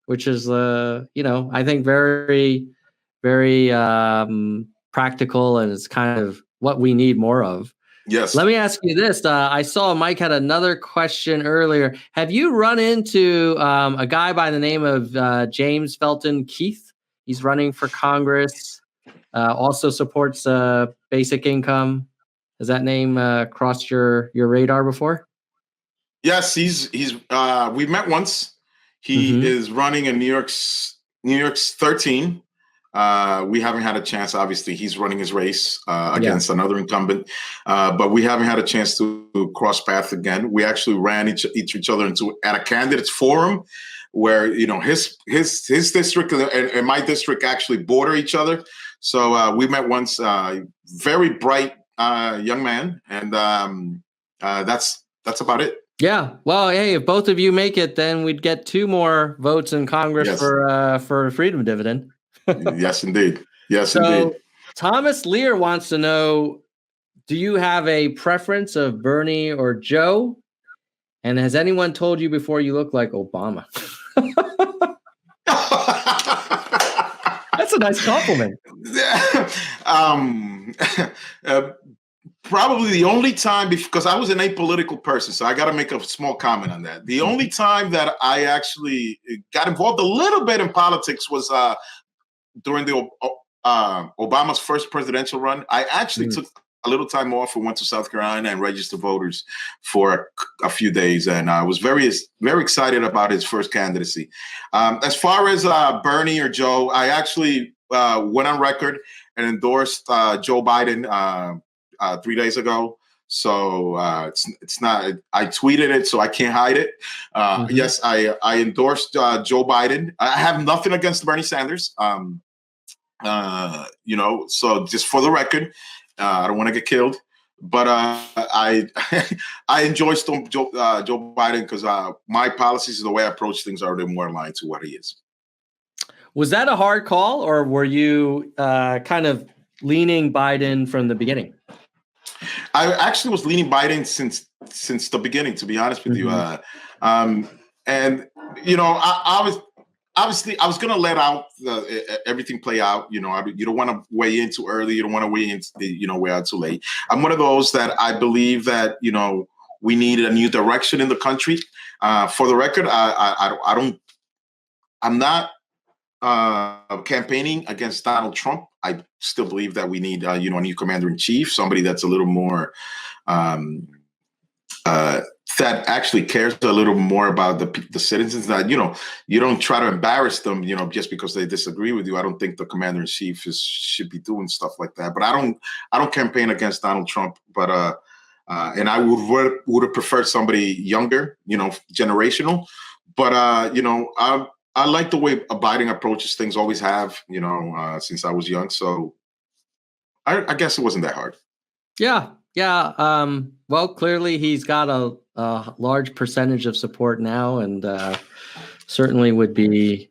which is, I think very, very practical, and it's kind of what we need more of. Yes. Let me ask you this. I saw Mike had another question earlier. Have you run into a guy by the name of James Felton Keith? He's running for Congress, also supports basic income. Has that name crossed your radar before? Yes, he's we've met once. He is running in New York's 13. We haven't had a chance. Obviously, he's running his race against another incumbent, but we haven't had a chance to cross paths again. We actually ran each other at a candidates forum where his district and my district actually border each other. So we met once. Very bright young man, and that's about it. Yeah. Well, hey, if both of you make it, then we'd get 2 more votes in Congress for Freedom Dividend. Yes, indeed. Yes, indeed. Thomas Lear wants to know, do you have a preference of Bernie or Joe? And has anyone told you before you look like Obama? That's a nice compliment. Probably the only time, because I was an apolitical person, so I got to make a small comment on that. The only time that I actually got involved a little bit in politics was during the Obama's first presidential run. I actually took a little time off and went to South Carolina and registered voters for a few days, and I was very, very excited about his first candidacy. As far as Bernie or Joe, I actually went on record and endorsed Joe Biden 3 days ago. So it's not. I tweeted it, so I can't hide it. Yes, I endorsed Joe Biden. I have nothing against Bernie Sanders. So just for the record, I don't want to get killed, but I enjoy Joe Biden because my policies and the way I approach things are more aligned to what he is. Was that a hard call, or were you kind of leaning Biden from the beginning? I actually was leaning Biden since the beginning, to be honest with you. And I was going to let out everything play out. You don't want to weigh in too early. You don't want to weigh in, way out too late. I'm one of those that I believe that, we need a new direction in the country. For the record, I'm not campaigning against Donald Trump. I still believe that we need, a new commander in chief, somebody that's a little more, that actually cares a little more about the citizens. That you don't try to embarrass them, just because they disagree with you. I don't think the commander in chief should be doing stuff like that. But I don't campaign against Donald Trump. But and I would have preferred somebody younger, generational. But I like the way Biden approaches things. Always have, since I was young. So I guess it wasn't that hard. Yeah. Well, clearly he's got a large percentage of support now, and certainly would be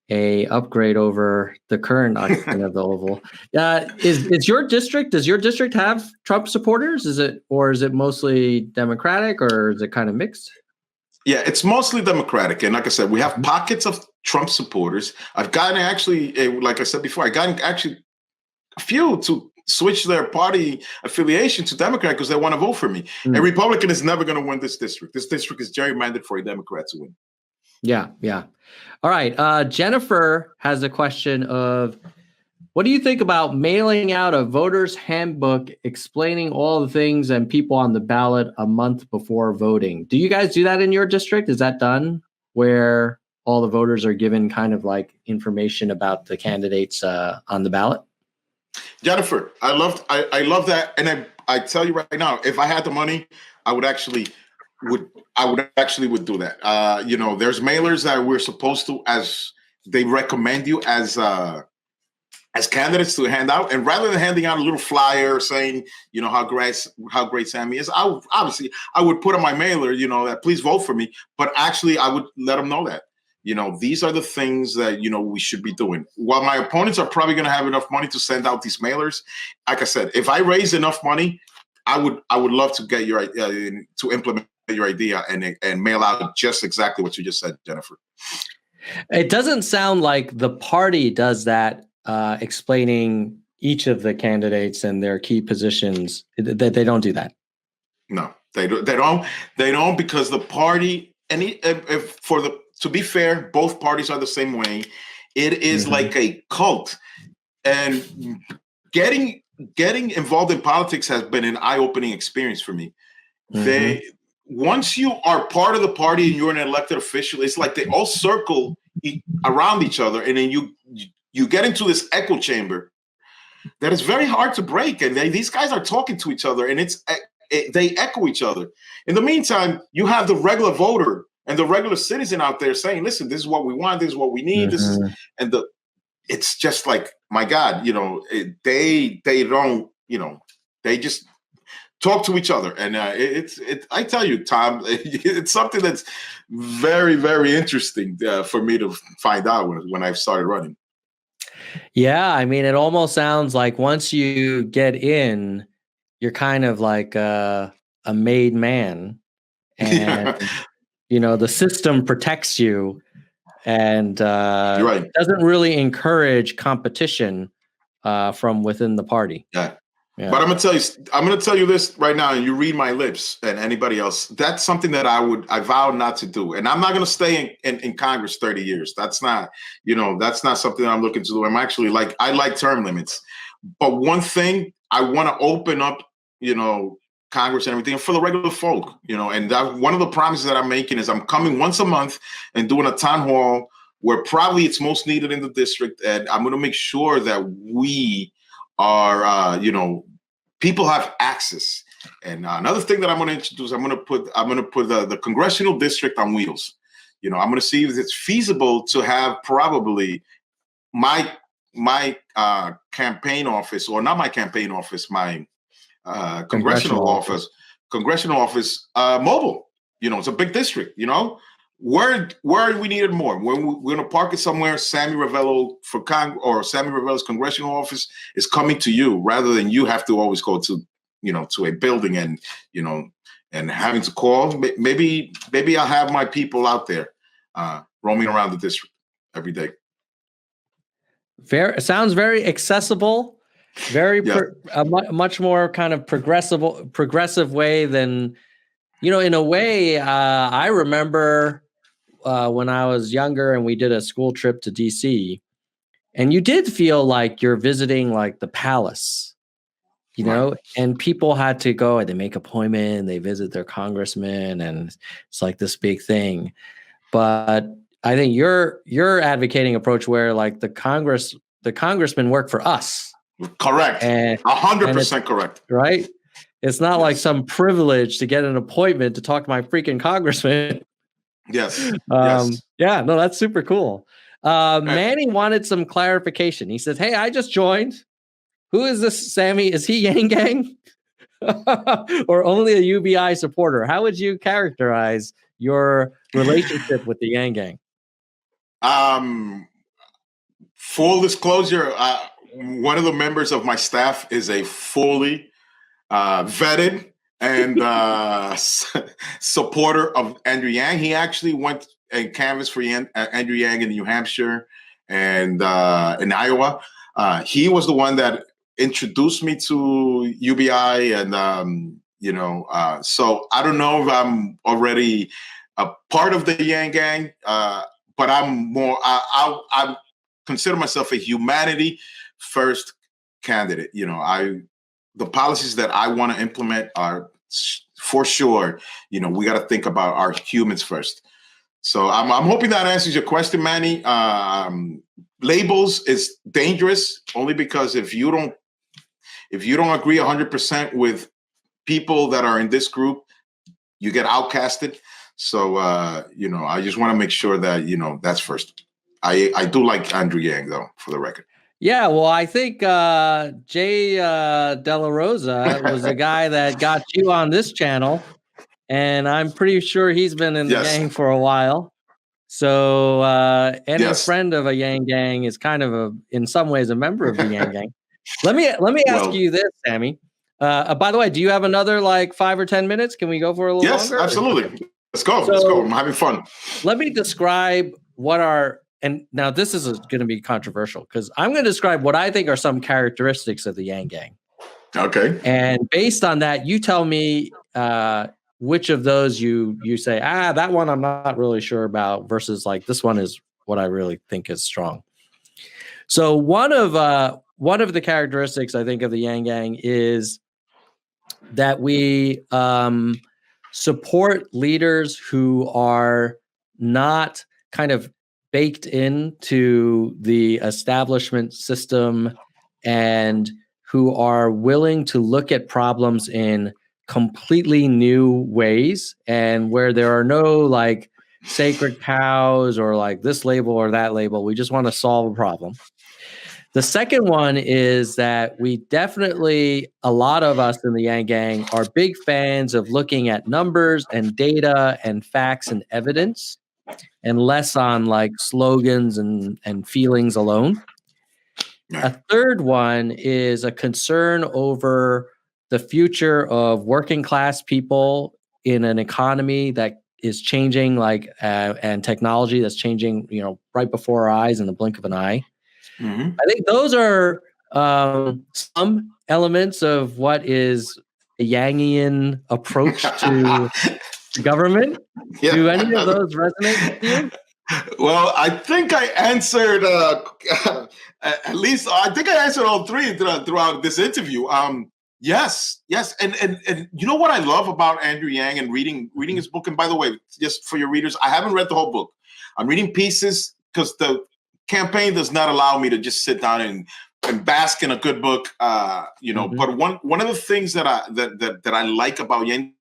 a upgrade over the current occupant of the Oval. Is your district? Does your district have Trump supporters? Is it mostly Democratic, or is it kind of mixed? Yeah, it's mostly Democratic, and like I said, we have pockets of Trump supporters. I've gotten like I said before, a few to switch their party affiliation to Democrat because they want to vote for me. A Republican is never going to win this district. This district is gerrymandered for a Democrat to win. Yeah. All right. Jennifer has a question of, what do you think about mailing out a voter's handbook explaining all the things and people on the ballot a month before voting? Do you guys do that in your district? Is that done where all the voters are given kind of like information about the candidates on the ballot? Jennifer, I love that, and I tell you right now, if I had the money, I would actually do that. There's mailers that we're supposed to, as they recommend you as candidates, to hand out, and rather than handing out a little flyer saying how great Sammy is, I would put on my mailer that please vote for me, but actually I would let them know that. These are the things that, we should be doing. While my opponents are probably going to have enough money to send out these mailers, like I said, if I raise enough money, I would love to get to implement your idea and mail out just exactly what you just said, Jennifer. It doesn't sound like the party does that, explaining each of the candidates and their key positions. That they don't do that. No, they don't. They don't because the party. If to be fair, both parties are the same way. It is like a cult, and getting involved in politics has been an eye-opening experience for me. Once you are part of the party and you're an elected official, it's like they all circle around each other, and then you get into this echo chamber that is very hard to break. And these guys are talking to each other, and they echo each other. In the meantime, you have the regular voter and the regular citizen out there saying, "Listen, this is what we want. This is what we need. This is," and it's just like, my God, they don't, they just talk to each other. And I tell you, Tom, it's something that's very, very interesting for me to find out when I've started running. Yeah, I mean, it almost sounds like once you get in, you're kind of like a made man, and the system protects you, and You're right. doesn't really encourage competition from within the party. Yeah. But I'm gonna tell you this right now, and you read my lips and anybody else. That's something that I vow not to do. And I'm not gonna stay in Congress 30 years. That's not, that's not something I'm looking to do. I'm actually I like term limits. But one thing, I want to open up, Congress and everything for the regular folk, and one of the promises that I'm making is I'm coming once a month and doing a town hall where probably it's most needed in the district. And I'm gonna make sure that we are, people have access. And another thing that I'm going to introduce, I'm going to put the congressional district on wheels. I'm going to see if it's feasible to have probably my campaign office, or not my campaign office, my congressional office mobile. It's a big district. Where we needed more. We're going to park it somewhere. Sammy Ravello Sammy Ravello's congressional office is coming to you, rather than you have to always go to a building and having to call. Maybe I'll have my people out there roaming around the district every day. Sounds very accessible. Very much more kind of progressive way than, in a way. I remember when I was younger and we did a school trip to DC, and you did feel like you're visiting like the palace, and people had to go and they make appointment and they visit their congressman, and it's like this big thing. But I think you're advocating approach where like the congressmen work for us. Correct. 100% correct. Right. It's not like some privilege to get an appointment to talk to my freaking congressman. Yes. Yeah, no, that's super cool. Manny wanted some clarification. He says, "Hey, I just joined. Who is this, Sammy? Is he Yang Gang or only a UBI supporter? How would you characterize your relationship with the Yang Gang?" Full disclosure, one of the members of my staff is a fully vetted and supporter of Andrew Yang. He actually went and canvassed for Andrew Yang in New Hampshire and in Iowa. He was the one that introduced me to UBI, and so I don't know if I'm already a part of the Yang Gang, but I'm more. I consider myself a humanity first candidate. The policies that I want to implement are for sure, we got to think about our humans first. So I'm hoping that answers your question, Manny. Labels is dangerous only because if you don't agree 100% with people that are in this group, you get outcasted. So, I just want to make sure that, that's first. I do like Andrew Yang, though, for the record. Yeah, well, I think Jay Della Rosa was the guy that got you on this channel, and I'm pretty sure he's been in the gang for a while. So any friend of a Yang Gang is kind of in some ways a member of the Yang Gang. Let me ask you this, Sammy. By the way, do you have another 5 or 10 minutes? Can we go for a little longer? Yes, absolutely. Let's go. I'm having fun. Let me describe what are, and now this is going to be controversial because I'm going to describe what I think are some characteristics of the Yang Gang. Okay. And based on that, you tell me which of those you say, that one I'm not really sure about versus like this one is what I really think is strong. So one of the characteristics I think of the Yang Gang is that we support leaders who are not kind of baked into the establishment system and who are willing to look at problems in completely new ways, and where there are no like sacred cows or like this label or that label. We just want to solve a problem. The second one is that we definitely, a lot of us in the Yang Gang are big fans of looking at numbers and data and facts and evidence, and less on like slogans and feelings alone. A third one is a concern over the future of working class people in an economy that is changing, like and technology that's changing, right before our eyes in the blink of an eye. Mm-hmm. I think those are some elements of what is a Yangian approach to government. Yeah. Do any of those resonate with you? Well, I think I answered at least. I think I answered all three throughout this interview. Yes, and you know what I love about Andrew Yang and reading his book. And by the way, just for your readers, I haven't read the whole book. I'm reading pieces because the campaign does not allow me to just sit down and bask in a good book. Mm-hmm. But one of the things that I like about Yang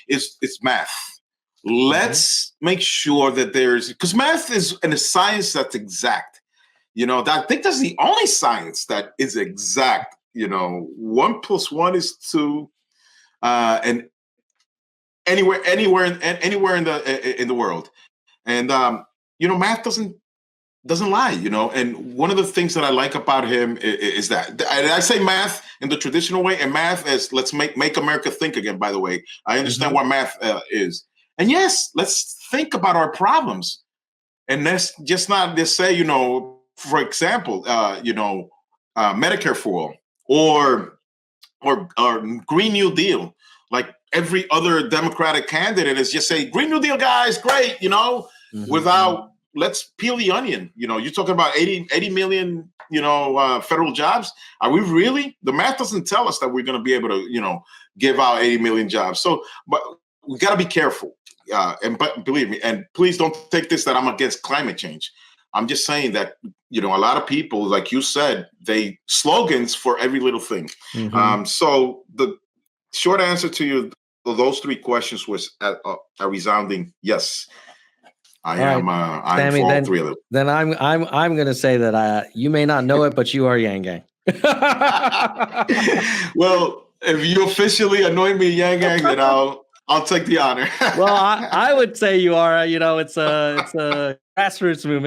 is math. Let's make sure that because math is a science that's exact. I think that's the only science that is exact. 1 + 1 is 2, and anywhere in the world, and math doesn't lie. And one of the things that I like about him is that I say math in the traditional way, and math is let's make America think again. By the way, I understand what math is. And yes, let's think about our problems, and let's just not just say, for example, Medicare for all, or Green New Deal, like every other Democratic candidate is just say Green New Deal, guys, great, without let's peel the onion. You're talking about 80 million, federal jobs. Are we really? The math doesn't tell us that we're going to be able to, give out 80 million jobs. So, but we got to be careful. But believe me, and please don't take this that I'm against climate change. I'm just saying that, a lot of people, like you said, they slogans for every little thing. Mm-hmm. So the short answer to those three questions was a resounding yes. I am Sammy, for all three of them. Then I'm going to say that you may not know it, but you are Yang Gang. Well, if you officially anoint me Yang Gang, then I'll take the honor. Well, I would say you are. It's a grassroots movement.